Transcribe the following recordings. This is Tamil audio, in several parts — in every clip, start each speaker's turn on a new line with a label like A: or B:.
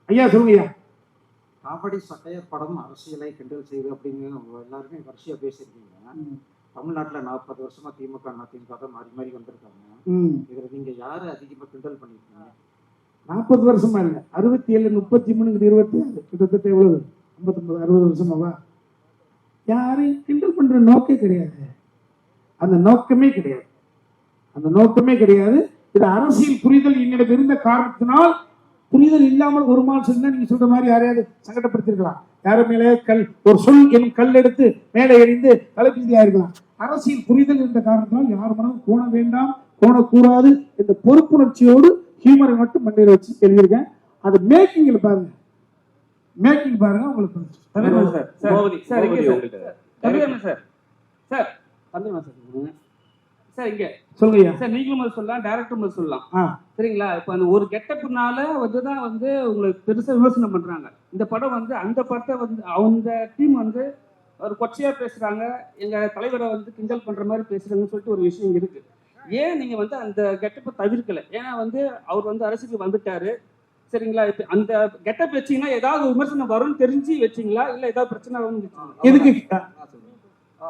A: ஐயா சொல்லுங்க ஐயா.
B: காமெடி சட்டையர் படம் அரசியலை கிண்டல் செய்து அப்படின்னு எல்லாருமே வரிசையா பேசியிருக்கீங்க. தமிழ்நாட்டுல 40 வருஷமா திமுக அதிமுக தான் மாறி மாறி வந்திருக்காங்க. இதுல நீங்க யாரு அதிகமா கிண்டல் பண்ணிருக்கீங்க?
A: 40 வருஷமா இல்ல, 67 33 26 கிட்டத்தட்ட எவ்வளவு 59 60 வருஷமாவா? யாரையும் கிண்டல் பண்ற நோக்கே கிடையாது, அந்த நோக்கமே கிடையாது, அந்த நோக்கமே கிடையாது. இது அரசியல் புரிதல் என்னிடம் இருந்த காரணத்தினால், புரிதல் இல்லாமல் ஒரு மால் சொன்னா நீங்க சொல்ற மாதிரி யாரையாவது சங்கடப்படுத்திருக்கலாம். யாரும் மேலே கல் ஒரு சொல் எனும் கல் எடுத்து மேலே எறிந்து தலைப்பீதியா இருக்கலாம். அரசியல் புரிதல் இருந்த காரணத்தினால் யார் மனதும் கோண வேண்டாம், கோணக்கூடாது என்ற பொறுப்புணர்ச்சியோடு ஹியூமரை மட்டும் மண்டையில வச்சு எழுதியிருக்கேன். அது மேக்கிங்ல பாருங்க, மேக்கிங் பாருங்க உங்களுக்கு.
C: சார் இங்க
A: சொல்லுங்க
C: சார், நீங்களும் முதல் சொல்லலாம், டைரக்டர் முதல் சொல்லலாம். சரிங்களா? இப்போ அந்த ஒரு கெட்டப்புனால வந்துதான் வந்து உங்களுக்கு பெருசா விமர்சனம் பண்றாங்க. இந்த படம் வந்து அந்த படத்தை வந்து அவங்க டீம் வந்து ஒரு கொச்சையா பேசுறாங்க, எங்க தலைவரை வந்து கிண்டல் பண்ற மாதிரி பேசுறாங்கன்னு சொல்லிட்டு ஒரு விஷயம் இருக்கு. ஏன் நீங்க வந்து அந்த கெட்டப்பை தவிர்க்கல? ஏன்னா வந்து அவர் வந்து அரசியலுக்கு வந்துட்டாரு. சரிங்களா? இப்ப அந்த கெட்டப் வச்சீங்கன்னா ஏதாவது விமர்சனம் வரும்னு தெரிஞ்சு வச்சீங்களா, இல்ல ஏதாவது பிரச்சனை வரும்னு
A: எதுக்கு?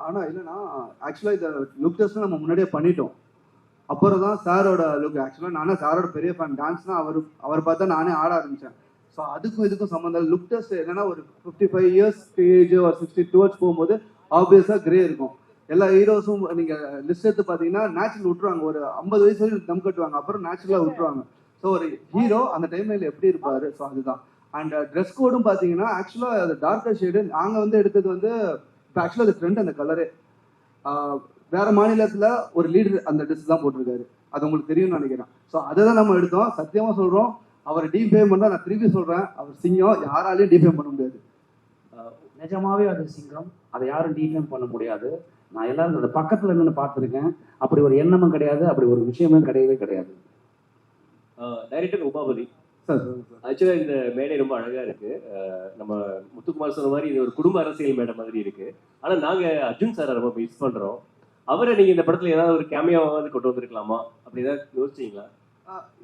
D: ஆனா இல்லைன்னா ஆக்சுவலா இந்த லுக் டெஸ்ட் நம்ம முன்னாடியே பண்ணிட்டோம். அப்புறம் தான் சாரோட லுக். ஆக்சுவலா நானும் சாரோட பெரிய ஃபேன். டான்ஸ்னா அவர் பார்த்தா நானே ஆட ஆரம்பிச்சேன். ஸோ அதுக்கும் இதுக்கும் சம்மந்தம். லுக் டெஸ்ட் என்னன்னா ஒரு 55 இயர்ஸ் ஏஜ் ஒரு 60 டுவர்ட்ஸ் போகும்போது ஆப்வியஸா கிரே இருக்கும். எல்லா ஹீரோஸும் நீங்க லிஸ்ட் எடுத்து பார்த்தீங்கன்னா நேச்சுரல் விட்டுருவாங்க. ஒரு 50 வயசு வரைக்கும் தம் கட்டுவாங்க, அப்புறம் நேச்சுரலா விட்டுருவாங்க. ஸோ ஒரு ஹீரோ அந்த டைம்ல எப்படி இருப்பாரு, ஸோ அதுதான். அண்ட் ட்ரெஸ் கோடும் பார்த்தீங்கன்னா ஆக்சுவலா அது டார்க்கர் ஷேடு. நாங்கள் வந்து எடுத்தது வந்து இப்போ ஆக்சுவலாக அது ட்ரெண்ட். அந்த கலரு வேற மாநிலத்தில் ஒரு லீடர் அந்த ட்ரெஸ் தான் போட்டிருக்காரு, அது உங்களுக்கு தெரியும்னு நினைக்கிறேன். ஸோ அதை தான் நம்ம எடுத்தோம். சத்தியமா சொல்றோம், அவர் டிஃபேம் பண்ணா, நான் திருப்பி சொல்றேன், அவர் சிங்கம், யாராலையும் டிஃபேம் பண்ண முடியாது.
E: நிஜமாவே அது சிங்கம், அதை யாரும் டிஃபேம் பண்ண முடியாது. நான் எல்லாரும் அந்த பக்கத்துல நின்று பார்த்துருக்கேன். அப்படி ஒரு எண்ணமும் கிடையாது, அப்படி ஒரு விஷயமும் கிடையவே கிடையாது.
F: டைரக்டர் உமாபதி
D: சார்,
F: ஆக்சுவலாக இந்த மேடை ரொம்ப அழகா இருக்கு. நம்ம முத்துக்குமார் சொன்ன மாதிரி இது ஒரு குடும்ப அரசியல் மேடை மாதிரி இருக்கு. ஆனா நாங்க அர்ஜுன் சாரை ரொம்ப மிஸ் பண்றோம். அவரை நீங்க இந்த படத்துல ஏதாவது ஒரு கேமியாவது கொண்டு வந்திருக்கலாமா, அப்படி ஏதாவது யோசிச்சீங்களா?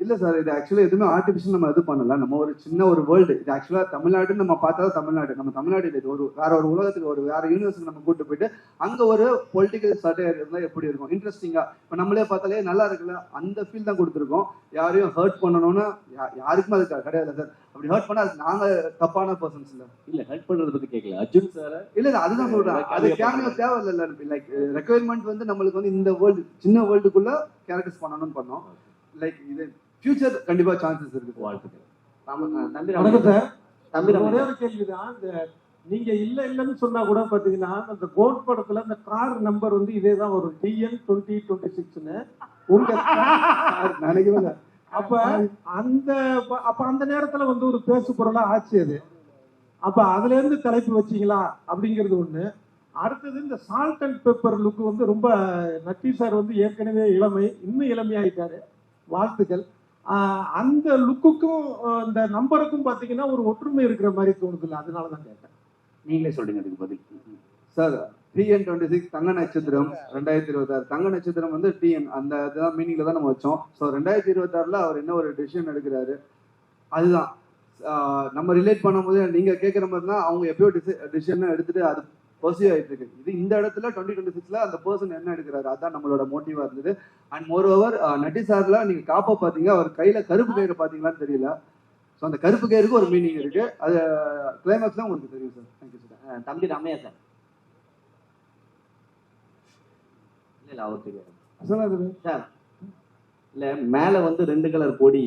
D: இல்ல சார், இது ஆக்சுவலா எதுவுமே ஆர்டிஃபிஷியல் நம்ம இது பண்ணல. நம்ம ஒரு சின்ன ஒரு வேர்ல்டு. இது ஆக்சுவலா தமிழ்நாடுன்னு நம்ம பார்த்தா தமிழ்நாடு, நம்ம தமிழ்நாடு இது ஒரு வேற ஒரு உலகத்துக்கு, ஒரு வேற யூனிவர்ஸுக்கு நம்ம கூட்டு போயிட்டு அங்க ஒரு பொலிட்டிக்கல் சட்டையர் இருந்தா எப்படி இருக்கும், இன்ட்ரெஸ்டிங்கா. இப்ப நம்மளே பார்த்தாலே நல்லா இருக்குல்ல, அந்த ஃபீல் தான் கொடுத்துருக்கோம். யாரையும் ஹர்ட் பண்ணணும்னு யாருக்குமே அது கிடையாது சார். அப்படி ஹர்ட் பண்ணா அது நாங்க தப்பான பர்சன்ஸ் இல்ல.
F: இல்ல ஹர்ட் பண்றதை பத்தி கேட்கல அர்ஜுன் சார்.
D: இல்ல அதுதான் சொல்றேன், அது கேமியோ தேவை இல்ல. லைக் ரெக்குயர்மெண்ட் வந்து நம்மளுக்கு வந்து இந்த வேர்ல்டு, சின்ன வேர்ல்டுக்குள்ள கேரக்டர்ஸ் பண்ணணும்னு பண்ணோம். லைக் இது ஃபியூச்சர் கண்டிப்பா சான்சஸ் இருக்கு.
F: வாழ்த்துக்கள்.
G: தம்பி ஒரே ஒரு கேள்விதான். இந்த நீங்க இல்லைன்னு சொன்னா கூட பாத்தீங்கன்னா, அந்த கோட் படத்துல அந்த கார் நம்பர் வந்து இதேதான் வரும், TN 2026ன்னு. உங்க நினைக்கிறேன். அப்ப அந்த நேரத்துல வந்து ஒரு பேசு பொருளா ஆச்சு அது. அப்ப அதுல இருந்து தலைப்பு வச்சீங்களா அப்படிங்கிறது ஒண்ணு. அடுத்தது இந்த சால்ட் அண்ட் பெப்பர் லுக் வந்து ரொம்ப, நட்டி சார் வந்து ஏற்கனவே இளமை, இன்னும் இளமையாயிட்டாரு, வாழ்த்துக்கள். அந்த லுக்குக்கும் இந்த நம்பருக்கும் பாத்தீங்கன்னா ஒரு ஒற்றுமை இருக்கிற மாதிரி தோணுது இல்லை, அதனாலதான் கேட்டேன்.
E: நீங்களே சொல்லுங்க அதுக்கு பதில்.
D: சார், TN 26 தங்க நட்சத்திரம் 2026. தங்க நட்சத்திரம் வந்து TN அந்த இதுதான் மீனிங்ல தான் நம்ம வச்சோம். ஸோ 2026ல அவர் என்ன ஒரு டெசிஷன் எடுக்கிறாரு, அதுதான் நம்ம ரிலேட் பண்ணும்போது நீங்க கேட்குற மாதிரி தான் அவங்க எப்பயோ டிசிஷன் எடுத்துட்டு அது பர்சியூ ஆயிட்டு இருக்கு. இது இந்த இடத்துல 2026ல அந்த பர்சன் என்ன எடுக்கிறாரு, அதுதான் நம்மளோட மோட்டிவா இருந்தது. அண்ட் மோர் ஓவர் நட்டி சார்ல நீங்க காப்பா பாத்தீங்க, அவர் கையில கருப்பு கயிறு பாத்தீங்களான்னு தெரியல. ஸோ அந்த கருப்பு கயிறுக்கு ஒரு மீனிங் இருக்கு, அது கிளைமேக்ஸ்ல உங்களுக்கு தெரியும் சார். Thank you sir.
H: தம்பி ரம்யா சார். இல்ல அவர் தெரியாது சார். இல்ல மேல வந்து 2 கலர் கொடி,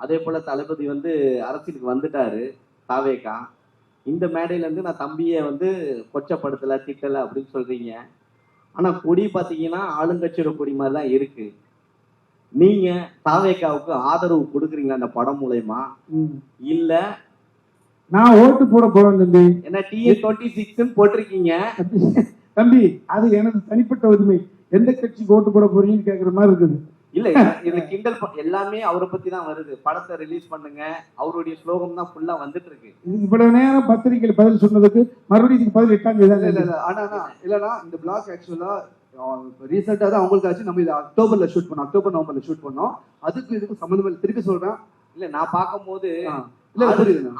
H: அதே போல தளபதி வந்து அரசியலுக்கு வந்துட்டாரு, தாவேகா. இந்த மேடையில இருந்து நான் தம்பியை வந்து கொச்சப்படுத்தல, திட்டல அப்படின்னு சொல்றீங்க. ஆனா கொடி பாத்தீங்கன்னா ஆளுங்கட்சியோட கொடி மாதிரி தான் இருக்கு. நீங்க தாவேகாவுக்கு ஆதரவு கொடுக்குறீங்களா அந்த படம் மூலயமா, இல்ல
A: நான் ஓட்டு போட போறேன் தம்பி?
H: என்ன TN 26 போட்டிருக்கீங்க
A: தம்பி, அது எனது தனிப்பட்ட உரிமை. எந்த கட்சிக்கு ஓட்டு போட போறீங்கன்னு கேக்குற மாதிரி இருக்குது.
H: இல்ல இது கிண்டல் எல்லாமே அவரை பத்தி தான் வருது. படத்தை ரிலீஸ் பண்ணுங்க, அவருடைய ஸ்லோகம் தான் ஃபுல்லா வந்துட்டு இருக்கு.
A: இவ்வளவு நேரம் பத்திரிகையில் பதில் சொன்னதுக்கு மறுபடியும் பதில் 8ஆம் தேதி.
D: இல்ல ஆனா இல்லனா இந்த பிளாக் ஆக்சுவலா ரீசெண்டா தான் அவங்களுக்கு ஆச்சு. நம்ம இது அக்டோபர்ல ஷூட் பண்ணோம், அக்டோபர் நவம்பர்ல ஷூட் பண்ணோம். அதுக்கு இதுக்கு சம்பந்தம் இல்லை. திருப்பி சொல்றேன்,
H: இல்ல நான் பார்க்கும்போது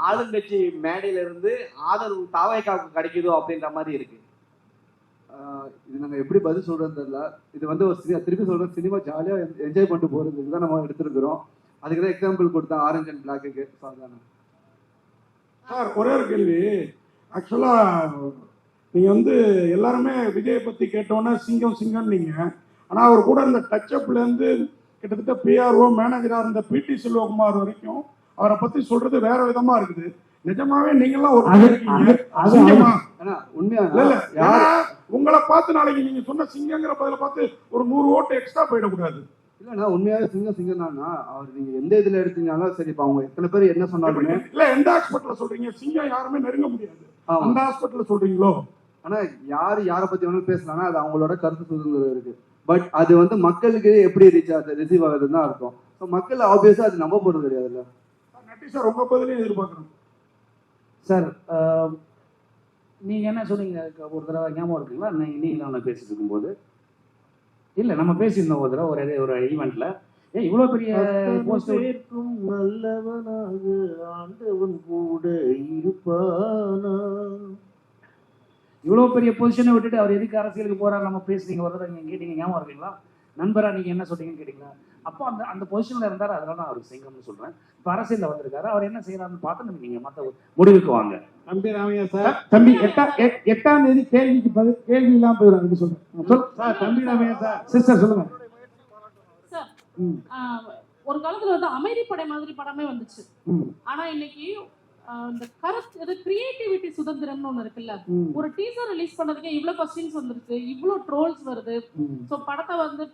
H: ஆளுங்கட்சி மேடையில இருந்து ஆதரவு தாவேக்காவுக்கு கிடைக்குதோ அப்படின்ற மாதிரி இருக்கு.
D: இது நாங்க எப்படி பதில் சொல்றோம்னு தெரியல. இது வந்து ஒரு திருப்பி சொல்றோம், சினிமா ஜாலியா என்ஜாய் பண்ணிட்டு போறதுக்கு தான் நம்ம எடுத்துருக்கிறோம். அதுக்கு தான் எக்ஸாம்பிள் கொடுத்தேன் ஆரஞ்ச் அண்ட் பிளாக்கு.
A: சார் ஒரே ஒரு கேள்வி. ஆக்சுவலா நீங்க வந்து எல்லாருமே விஜயை பத்தி கேட்டோன்னே சிங்கம் சிங்கம் நீங்க, ஆனா அவர் கூட இந்த டச்அப்ல இருந்து கிட்டத்தட்ட பிஆர்ஓ மேனேஜரா இருந்த பிடி செல்வகுமார் வரைக்கும் அவரை பத்தி சொல்றது வேற விதமா இருக்குது. நிஜமாவே நீங்கெல்லாம் ஒரு உங்களை பார்த்து நாளைக்கு நீங்க சொன்ன சிங்கங்கிற பதில பார்த்து ஒரு 100 ஓட்டு எக்ஸ்ட்ரா போயிடக்கூடாது.
D: இல்லண்ணா உண்மையாவே சிங்கம் தானா அவர். நீங்க எந்த இதுல எடுத்தீங்கன்னாலும் சரி, இப்ப அவங்க எத்தனை பேர் என்ன சொன்னாலுமே
A: இல்ல எந்த ஹாஸ்பிட்டல்ல சொல்றீங்க சிங்கம் யாருமே நெருங்க முடியாது, அந்த ஹாஸ்பிட்டல்ல சொல்றீங்களோ?
D: ஆனா யாரை பத்தி வேணாலும் பேசலாம்னா அது அவங்களோட கருத்து சுதந்திரம் இருக்கு. பட் அது வந்து மக்களுக்கு எப்படி ரிசீவ் ஆகுதுன்னு தான் அர்த்தம். ஸோ மக்கள் ஆப்வியஸா அது நம்ப போறது கிடையாதுல்ல.
A: நட்டி சார் உங்க பதிலையும் எதிர்பார்க்கணும்
E: சார். நீங்க என்ன சொன்னீங்க ஒரு தடவை ஞாபகம் இருக்குங்களா? நீங்க நான் பேசிட்டு இருக்கும்போது இல்ல நம்ம பேசியிருந்தோம் ஒரு தடவை ஒரு ஈவெண்ட்ல. இவ்வளவு பெரிய
G: போஸ்டருக்கும் நல்லவனாக ஆண்டவன் கூட இருப்பானா,
E: இவ்வளவு பெரிய பொசிஷனை விட்டுட்டு அவர் எதுக்கு அரசியலுக்கு போறாரு நம்ம பேசுறீங்க ஒரு தடவை நீங்க கேட்டீங்க ஞாபகம் இருக்குங்களா? நண்பரா நீங்க என்ன சொல்றீங்கன்னு கேட்டீங்களா? அப்போ அந்த பொசிஷன்ல இருந்தாரு, அதனால நான் அவர் சிங்கம்னு சொல்றேன். இப்ப அரசியல்ல வந்திருக்காரு, அவர் என்ன செய்யறாருன்னு பார்த்து நீங்க மத்த முடிவுக்கு வாங்க.
G: தம்பி ராமையா சார்,
A: தம்பி 8ஆம் தேதி கேள்விக்கு பதில் கேள்வி எல்லாம் போயிடும் சொல்றேன்
G: சார். தம்பி ராமையா சார்,
A: சிஸ்டர் சொல்லுங்க
I: சார். ஒரு காலத்துல வந்து அமைதிப்படை மாதிரி படமே வந்துச்சு. ஆனா இன்னைக்கு இந்த கருத்து கிரியேட்டிவிட்டி சுதந்திரம்னு ஒண்ணு இருக்குல்ல. ஒரு டீசர் ரிலீஸ் பண்ணதுக்கே இவ்வளவு கொஸ்டின்ஸ் வந்துருக்கு, இவ்வளவு ட்ரோல்ஸ் வருது. ஸோ படத்தை வந்து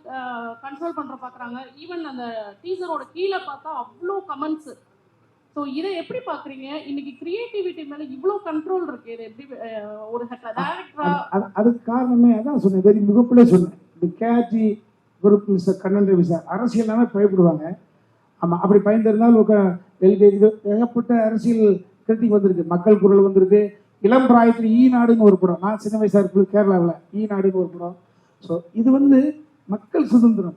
I: கண்ட்ரோல் பண்ற பாக்குறாங்க. ஈவன் அந்த டீசரோட கீழே பார்த்தா அவ்வளோ கமெண்ட்ஸ். ஸோ இதை எப்படி பாக்குறீங்க? இன்னைக்கு கிரியேட்டிவிட்டி மேல இவ்வளவு கண்ட்ரோல் இருக்கு, இதை எப்படி ஒரு டைரக்டரா?
A: அதுக்கு காரணமே அதான் சொன்னேன், வெறி முகப்பிலே சொன்னேன். இந்த KG group mister Kannan Ravi sir அரசியல்னாமே பயப்படுவாங்க. ஆமா, அப்படி பயந்திருந்தால் இது ஏகப்பட்ட அரசியல் கிரிட்டிக் வந்திருக்கு. மக்கள் குரல் வந்திருக்கு. இளம் பிராயத்தில் ஈநாடுன்னு ஒரு படம், நான் சின்ன வயசா இருக்கு கேரளாவில் ஈநாடுன்னு ஒரு படம். ஸோ இது வந்து மக்கள் சுதந்திரம்.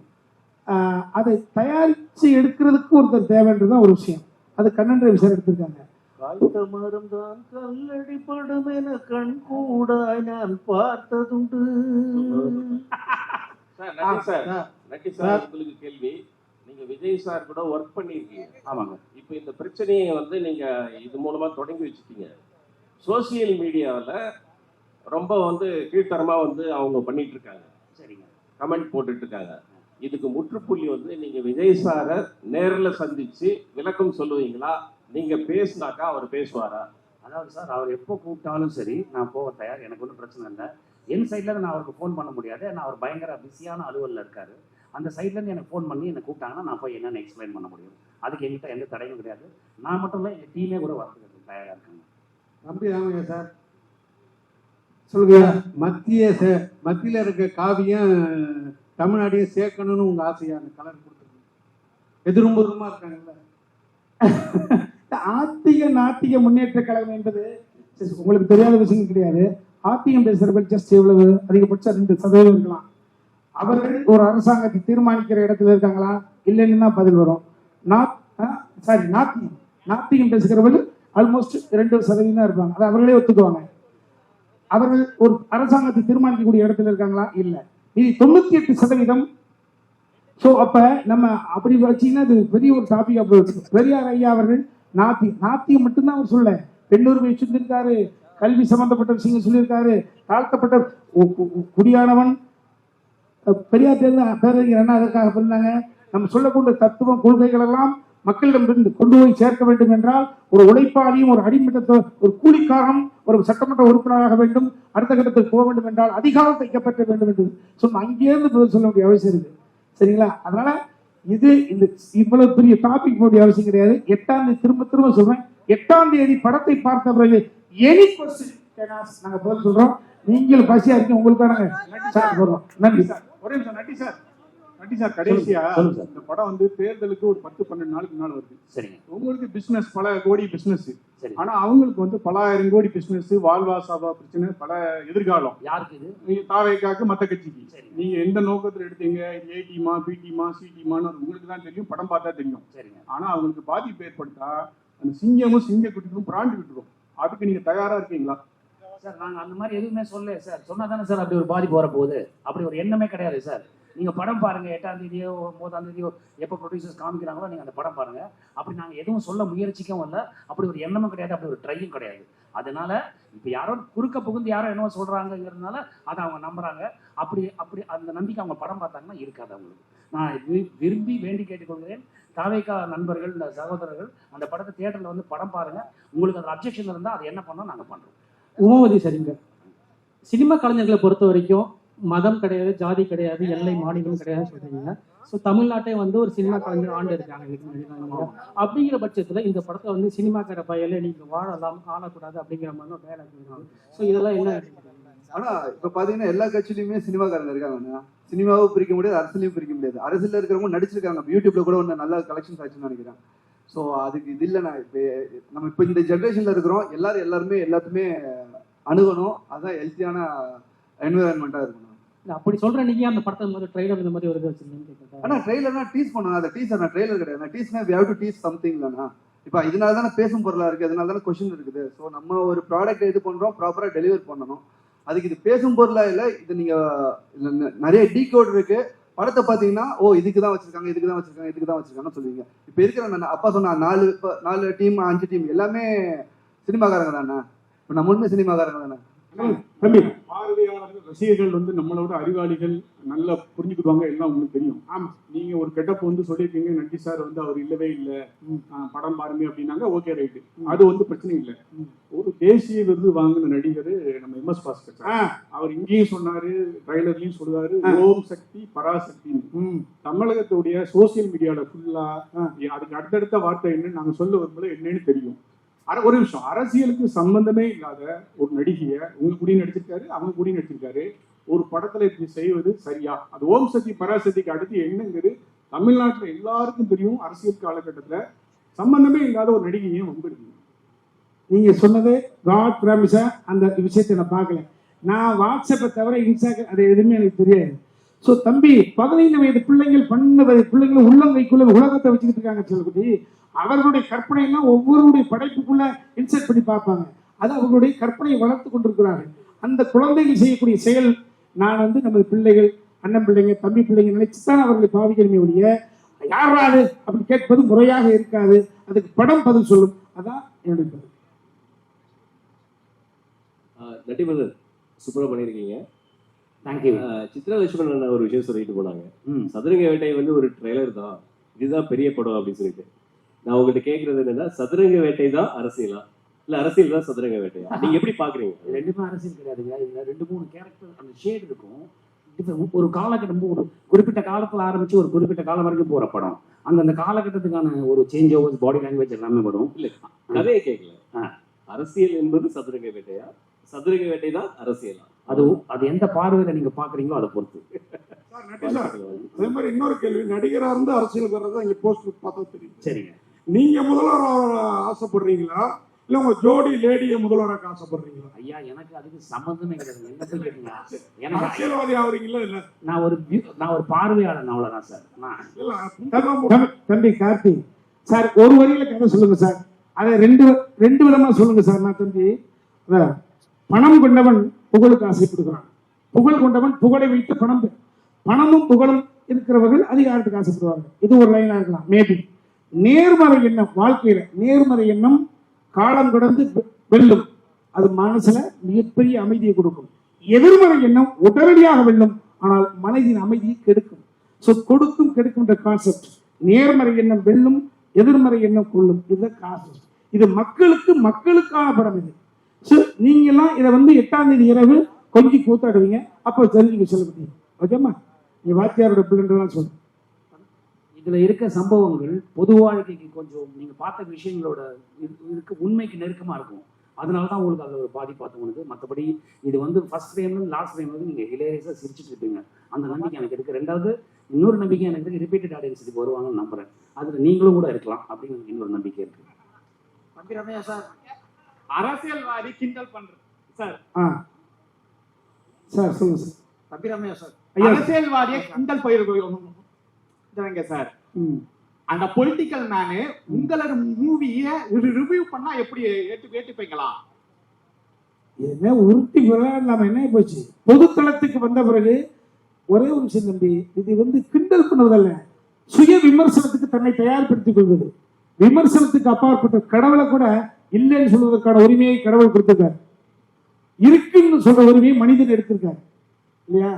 A: அதை தயாரித்து எடுக்கிறதுக்கு ஒருத்தர் தேவைன்றதுதான் ஒரு விஷயம். அது கண்ணன் ரவி சார் எடுத்திருக்காங்க.
G: காய்த்த மரம் தான் கல்லடி படும் என கண் கூட நான் பார்த்ததுண்டு.
J: நட்டி சார், உங்களுக்கு கேள்வி. நீங்க விஜய் சார் கூட ஒர்க் பண்ணிருக்கீங்க.
E: ஆமாங்க.
J: இப்போ இந்த பிரச்சனையை வந்து நீங்க இது மூலமா தொடங்கி வச்சுட்டீங்க. சோசியல் மீடியாவில் ரொம்ப வந்து கீழ்த்தரமா வந்து அவங்க பண்ணிட்டு இருக்காங்க.
E: சரிங்க.
J: கமெண்ட் போட்டுட்டு இருக்காங்க. இதுக்கு முற்றுப்புள்ளி வந்து நீங்க விஜய் சாரை நேரில் சந்திச்சு விளக்கம் சொல்லுவீங்களா? நீங்க பேசினாக்கா அவர் பேசுவாரா?
E: அதாவது சார், அவர் எப்போ கூப்பிட்டாலும் சரி நான் போக தயார், எனக்கு ஒன்றும் பிரச்சனை இல்லை. என் சைட்ல நான் அவருக்கு ஃபோன் பண்ண முடியாது, ஏன்னா அவர் பயங்கர பிஸியான அலுவலில் இருக்காரு. அந்த சைட்லேருந்து எனக்கு ஃபோன் பண்ணி என்னை கூப்பிட்டாங்கன்னா நான் போய் என்னென்னு எக்ஸ்பிளைன் பண்ண முடியும். அதுக்கு எங்கிட்ட எந்த தடையும் கிடையாது. நான் மட்டும் இல்லை, எங்கள் டீமே கூட வரதுக்கு தயாராக இருக்காங்க.
G: தம்பி ராமையா சார்
A: சொல்லுங்க.
G: மத்தியில இருக்க காவியம் தமிழ்நாட்டையும் சேர்க்கணும்னு உங்க ஆசையா? அந்த கலர் கொடுத்துருக்கீங்க. எதிர்புறமா இருக்காங்கல்ல.
A: ஆத்திக நாத்திக முன்னேற்ற கழகம் என்பது உங்களுக்கு தெரியாத விஷயம் கிடையாது. ஆத்திகம் பேசுறவர்கள் ஜஸ்ட் எவ்வளவு அதிகபட்சம் 2% இருக்கலாம். அவர்கள் ஒரு அரசாங்கத்தை தீர்மானிக்கிற இடத்துல இருக்காங்களா? இல்லைன்னு தான் பதில் வரும். நாத்திகம் பேசுகிறவர்கள் ஆல்மோஸ்ட் 2% தான் இருப்பாங்க. அதை அவர்களே ஒத்துக்குவாங்க. அவர்கள் ஒரு அரசாங்கத்தை தீர்மானிக்கக்கூடிய இடத்துல இருக்காங்களா? இல்லை. இது 98%. ஸோ அப்ப நம்ம அப்படி வச்சீங்கன்னா அது பெரிய ஒரு டாபிக்கா போயிருக்கு. பெரியார் ஐயா அவர்கள் நாத்தியம் மட்டும்தான் அவர் சொல்ல, பெண்ணுரிமை சொல்லியிருக்காரு, கல்வி சம்பந்தப்பட்ட விஷயங்கள் சொல்லியிருக்காரு, தாழ்த்தப்பட்ட குடியானவன் பெரியார் பேரறிஞர் என்ன அதற்காக பண்ணாங்க. நம்ம சொல்லக்கூடிய தத்துவம் கொள்கைகள் எல்லாம் மக்களிடம் கொண்டு போய் சேர்க்க வேண்டும் என்றால் ஒரு உழைப்பாளியும் ஒரு அடிமட்டத்தை ஒரு கூலிக்காரனும் ஒரு சட்டமன்ற உறுப்பினராக வேண்டும், அடுத்த கட்டத்துக்கு போக வேண்டும் என்றால் அதிகாரம் தைக்கப்பட்ட வேண்டும் என்று சொன்ன அங்கேயிருந்து பதில் சொல்ல வேண்டிய அவசியம் இருக்கு. சரிங்களா? அதனால இது இந்த இவ்வளவு பெரிய டாபிக் போட அவசியம் கிடையாது. 8ஆம் தேதி திரும்ப சொல்றேன், 8ஆம் தேதி படத்தை பார்த்த பிறகு எனி கொஸ்டின் நாங்க பதில் சொல்றோம். நீங்கள் பசியா இருக்கு உங்களுக்கான சொல்றோம். நன்றி சார்.
K: ஒரே நிமிஷம் நட்டி சார் கடைசியா இந்த படம் வந்து தேர்தலுக்கு ஒரு 10-12 நாளுக்கு முன்னாடி வருது.
E: சரிங்க.
K: உங்களுக்கு பிசினஸ் பல கோடி பிசினஸ், ஆனா அவங்களுக்கு வந்து பல ஆயிரம் கோடி பிசினஸ், வாழ்வா சாபா பிரச்சனை, பல எதிர்காலம்.
E: யாருக்கு இது?
K: தாவேக்காக்கு மத்த கட்சிக்கு. நீங்க எந்த நோக்கத்துல எடுத்தீங்க? ஏ டீமா, பி டீமா, சி டீமான்னு உங்களுக்கு தான் தெரியும், படம் பார்த்தா தெரியும். ஆனா அவங்களுக்கு பாதிப்பு ஏற்படுத்தா அந்த சிங்கமும் சிங்கக்குட்டிக்கும் பிராண்டி விட்டுரும். அதுக்கு நீங்க தயாரா இருக்கீங்களா?
E: சார் நாங்கள் அந்த மாதிரி எதுவுமே சொல்லல சார். சொன்னா தானே சார் அப்படி ஒரு பாதிப்பு வரப்போகுது. அப்படி ஒரு எண்ணமே கிடையாது சார். நீங்கள் படம் பாருங்க, 8ஆம் தேதியோ 9ஆம் தேதியோ எப்போ ப்ரொடியூசர்ஸ் காமிக்கிறாங்களோ நீங்கள் அந்த படம் பாருங்க. அப்படி நாங்கள் எதுவும் சொல்ல முயற்சிக்கவும் இல்லை, அப்படி ஒரு எண்ணமும் கிடையாது, அப்படி ஒரு ட்ரையும் கிடையாது. அதனால இப்போ யாரோ குறுக்க புகுந்து யாரோ என்னவோ சொல்றாங்கிறதுனால அதை அவங்க நம்புறாங்க. அப்படி அப்படி அந்த நம்பிக்கை அவங்க படம் பார்த்தாங்கன்னா இருக்காது அவங்களுக்கு. நான் விரும்பி வேண்டி கேட்டுக்கொள்கிறேன், தாவேகா நண்பர்கள், இந்த சகோதரர்கள் அந்த படத்தை தியேட்டரில் வந்து படம் பாருங்க. உங்களுக்கு அதில் அப்ஜெக்ஷன் இருந்தால் அதை என்ன பண்ணோம் நாங்கள் பண்ணுறோம்.
L: உமாவதி சரிங்க. சினிமா கலைஞர்களை பொறுத்த வரைக்கும் மதம் கிடையாது, ஜாதி கிடையாது, எல்லை மாநிலம் கிடையாது சொல்றீங்க. ஸோ தமிழ்நாட்டை வந்து ஒரு சினிமா கலைஞர் ஆண்டு இருக்காங்க. அப்படிங்கிற பட்சத்தில் இந்த படத்தை வந்து சினிமாக்கார பையில நீங்க வாழலாம், ஆளக்கூடாது அப்படிங்கிற மாதிரி ஒரு டயலாக் இருக்காங்க. ஸோ இதெல்லாம் என்ன?
D: ஆனா இப்ப பாத்தீங்கன்னா எல்லா கட்சியிலுமே சினிமாக்காரங்க இருக்காங்க. சினிமாவும் பிரிக்க முடியாது, அரசியலையும் பிரிக்க முடியாது. அரசியல் இருக்கிறவங்க நடிச்சிருக்காங்க, யூடியூப்ல கூட ஒன்று நல்ல கலெக்ஷன்ஸ் ஆச்சுன்னு நினைக்கிறேன். ஸோ அதுக்கு இது இல்லைண்ணா. இப்போ நம்ம இப்போ இந்த ஜென்ரேஷன்ல இருக்கிறோம், எல்லாருமே எல்லாத்துமே அணுகணும். அதுதான் ஹெல்த்தியான என்விரான்மெண்ட்டாக இருக்கணும்.
L: அப்படி சொல்ற நீங்க அந்த படத்தை மாதிரி ட்ரெய்லர் இந்த மாதிரி ஒரு வச்சிருக்கீங்க.
D: ஆனா ட்ரெய்லர்னா டீஸ் பண்ணணும். அந்த டீசர் நான் ட்ரெய்லர் கிடையாது. டீஸ்னா we have to tease something இல்லைண்ணா. இப்போ இதனால தானே பேசும் பொருளா இருக்கு, அதனால தானே கொஸ்டின் இருக்குது. ஸோ நம்ம ஒரு ப்ராடக்ட் இது பண்றோம், ப்ராப்பரா டெலிவர் பண்ணணும். அதுக்கு இது பேசும் பொருளா இல்லை. இது நீங்க நிறைய டீகோட் இருக்கு. படத்தை பார்த்தீங்கன்னா ஓ இதுக்கு தான் வச்சிருக்காங்க, இதுக்கு தான் வச்சிருக்காங்க, இதுக்கு தான் வச்சிருக்காங்கன்னு சொல்லுவீங்க. இப்போ இருக்கிற அப்பா சொன்ன 4 டீம் 5 டீம் எல்லாமே சினிமாக்காரங்க தானே. இப்போ நம்மளுமே சினிமாக்காரங்க தானே.
K: தம்பி, பார்வையாளர்கள் ரசிகர்கள் வந்து நம்மளோட அறிவாளிகள், நல்லா புரிஞ்சுக்கிடுவாங்க, எல்லாம் உங்களுக்கு தெரியும். ஆமா, நீங்க ஒரு கெட்டப் வந்து சொல்லியிருக்கீங்க, நட்டி சார் வந்து அவர் இல்லவே இல்லை, படம் பாருங்க அப்படின்னாங்க. ஓகே ரைட்டு, அது வந்து பிரச்சனை இல்லை. ஒரு தேசிய விருது வாங்கின நடிகர் நம்ம MS பாஸ்கர் சார், அவர் இங்கேயும் சொன்னாரு, ட்ரைலர்லயும் சொல்லுவாரு, ஓம் சக்தி பராசக்தி. தமிழகத்துடைய சோசியல் மீடியால ஃபுல்லா அதுக்கு அடுத்தடுத்த வார்த்தை என்னன்னு நாங்க சொல்ல வரும்போது என்னன்னு தெரியும். ஒரு நிமிஷம், அரசியலுக்கு சம்பந்தமே இல்லாத ஒரு நடிகைய உங்க கூடயும் நடிச்சிருக்காரு, அவங்க கூடயும் நடிச்சிருக்காரு, ஒரு படத்துல இப்படி செய்வது சரியா? அது ஓம் சக்தி பராசக்திக்கு அடுத்து என்னங்கிறது தமிழ்நாட்டுல எல்லாருக்கும் தெரியும். அரசியல் காலகட்டத்துல சம்பந்தமே இல்லாத ஒரு நடிகையும் உங்களுக்கு
A: நீங்க சொன்னது காட் பிராமிஸா அந்த விஷயத்தை நான் பார்க்கல. நான் வாட்ஸ்அப்பை தவிர இன்ஸ்டாகிராம் அது எதுவுமே எனக்கு தெரியாது. ஸோ தம்பி, 15 வயது பிள்ளைங்கள் 12 வயது பிள்ளைங்களை உள்ளங்கைக்குள்ள உலகத்தை வச்சுக்கிட்டு இருக்காங்க சொல்லி, அவர்களுடைய கற்பனை எல்லாம் ஒவ்வொருடைய படைப்புக்குள்ள இன்செர்ட் பண்ணி பார்ப்பாங்க. அது அவர்களுடைய கற்பனையை வளர்த்து கொண்டிருக்கிறார்கள். அந்த குழந்தைகள் செய்யக்கூடிய செயல் நான் வந்து நமது பிள்ளைகள், அண்ணன் பிள்ளைங்க, தம்பி பிள்ளைங்க நினைச்சுதான் அவர்களை பாவிக்கிறமே ஒழிய யாராவது அப்படி கேட்பது முறையாக இருக்காது. அதுக்கு படம் பதில் சொல்லும். அதான் என்னுடைய பதில்.
F: நட்டிமது சூப்பரா பண்ணியிருக்கீங்க.
E: தேங்க்யூ.
F: சித்ரா லட்சுமணன் ஒரு விஷயம் சொல்லிட்டு போனாங்க, சதுரங்க வேட்டை வந்து ஒரு ட்ரெய்லர் தான், இதுதான் பெரிய படம் அப்படின்னு சொல்லிட்டு. நான் உங்ககிட்ட கேட்கறது என்னன்னா, சதுரங்க வேட்டை தான் அரசியலா இல்ல அரசியல் தான் சதுரங்க வேட்டையா? நீங்க எப்படி பாக்குறீங்க?
E: ரெண்டுமே அரசியல் கிடையாதுங்க. இதுல 2-3 கேரக்டர் அந்த ஷேட் இருக்கும். ஒரு காலகட்டம், ஒரு குறிப்பிட்ட காலத்துல ஆரம்பிச்சு ஒரு குறிப்பிட்ட காலம் வரைக்கும் போற படம். அந்த காலகட்டத்துக்கான ஒரு சேஞ்ச் ஓவர், பாடி லாங்குவேஜ் எல்லாமே வரும்.
F: இல்ல கதையை கேட்கல, அரசியல் என்பது சதுரங்க வேட்டையா, சதுரங்க வேட்டை தான் அரசியலா?
E: அது எந்த பார்வையில நீங்க பாக்குறீங்களோ அதை பொறுத்து.
K: அதே மாதிரி இன்னொரு கேள்வி, நடிகரா இருந்து அரசியல் வர்றதா இங்க போஸ்ட் பார்த்தா தெரியும்.
E: சரிங்க,
K: நீங்க முதல்வர் ஆசைப்படுறீங்களா இல்ல உங்க ஜோடி லேடிய முதல்வராக ஆசைப்படுறீங்களா?
E: ஐயா, எனக்கு அதுக்கு சம்பந்தமே கிடையாது. என்ன போய் கேட்டீங்களா?
K: அரசியல்வாதி ஆவறீங்களா? இல்ல
E: நான் ஒரு பார்வையாளர், அவ்வளவுதான் சார்.
A: தம்பி கார்த்தி சார், ஒரு வரியில கதை சொல்லுங்க சார். அதை ரெண்டு விதமா சொல்லுங்க சார். நான் தம்பி, பணம் கொண்டவன் புகழுக்கு ஆசைப்படுகிறான், புகழ் கொண்டவன் புகழை வைத்து பணமும் புகழும் இருக்கிறவர்கள் அதிகாரத்துக்கு ஆசைப்படுவாங்க. இது ஒரு லைனா இருக்கலாம். மேபி நேர்மறை எண்ணம், வாழ்க்கையில நேர்மறை எண்ணம் காலம் கடந்து வெல்லும். அது மனசுல மிகப்பெரிய அமைதியை கொடுக்கும். எதிர்மறை எண்ணம் உடனடியாக வெல்லும், ஆனால் மனதின் அமைதியை கெடுக்கும். ஸோ கொடுக்கும் கெடுக்கின்ற கான்செப்ட். நேர்மறை எண்ணம் வெல்லும், எதிர்மறை எண்ணம் கொள்ளும். இது கான்செப்ட். இது மக்களுக்கான படம். இது நீங்க எல்லாம் இதை வந்து 8ஆம் தேதி இரவு கொஞ்சம் கூத்தாடுவீங்க, அப்போ தெரிஞ்சுக்க சொல்லப்பட்டீங்க. ஓகேம்மா, நீ வாத்தியாரோட பிள்ளைன்றதான் சொல்லு.
E: இதுல இருக்க சம்பவங்கள் பொது வாழ்க்கைக்கு கொஞ்சம் நீங்க பார்த்த விஷயங்களோட இதுக்கு உண்மைக்கு நெருக்கமா இருக்கும். அதனாலதான் உங்களுக்கு அதுல ஒரு பாதிப்பாக தோணுது. மற்றபடி இது வந்து ஃபர்ஸ்ட் ஃப்ரேம்ல லாஸ்ட் ஃப்ரேம் வந்து நீங்க ஹிலேரியஸா சிரிச்சுட்டு இருப்பீங்க. அந்த நம்பிக்கை எனக்கு இருக்கு. ரெண்டாவது இன்னொரு நம்பிக்கை எனக்கு இருக்கு, ரிப்பீட்டட் ஆடியன்ஸுக்கு வருவாங்கன்னு நம்புறேன். அதுல நீங்களும் கூட இருக்கலாம் அப்படின்னு இன்னொரு நம்பிக்கை இருக்கு.
B: தம்பி ரம்யா சார்,
L: அரசியல்வாதி கிண்டல் பண்றது சார்.
A: சார் சொல்லுங்க சார்.
B: தம்பி ரம்யா சார்,
L: அரசியல்வாதியை கிண்டல் பயிர்ங்க சார்.
M: அந்த பொலிட்டிக்கல் மேனு உங்களோட மூவியை ரிவ்யூ பண்ணா எப்படி ஏற்றுப்பீங்களா?
A: என்ன உருட்டி விளையாடலாம என்ன போச்சு? பொதுத்தளத்துக்கு வந்த பிறகு ஒரே ஒரு விஷயம் தம்பி, இது வந்து கிண்டல் பண்ணுவதல்ல, சுய விமர்சனத்துக்கு தன்னை தயார்படுத்திக் கொள்வது. விமர்சனத்துக்கு அப்பாற்பட்ட கடவுளை கூட இல்லைன்னு சொல்வதற்கான உரிமையை கடவுள் கொடுத்திருக்காரு. இருக்குன்னு சொல்ற உரிமையை மனிதன் எடுத்திருக்காரு இல்லையா?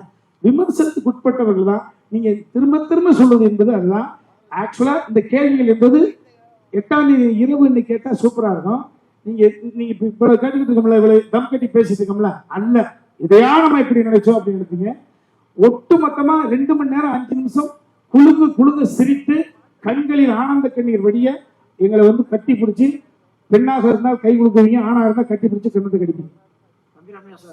A: விமர்சனத்துக்கு உட்பட்டவர்கள் தான். நீங்க திரும்ப திரும்ப சொல்வது என்பது அதுதான். ஆக்சுவலா இந்த கேள்விகள் என்பது 8ஆம் தேதி இரவு கேட்டா சூப்பரா இருக்கும். நீங்க இவ்வளவு கேட்டுக்கிட்டு இருக்கோம்ல, இவ்வளவு தம் கட்டி பேசிட்டு இருக்கோம்ல, அல்ல இதையா நம்ம இப்படி நினைச்சோம் அப்படின்னு நினைப்பீங்க. ஒட்டு மொத்தமா 2 மணி நேரம் 5 நிமிஷம் குழுங்கு குழுங்கு சிரித்து கண்களில் ஆனந்த கண்ணீர் வடிய எங்களை வந்து கட்டி பிடிச்சி, பெண்ணாக இருந்தால் கை கொடுக்குவீங்க, ஆணாக இருந்தால் கட்டி பிடிச்சி கண்ணத்தை கடிப்பீங்க.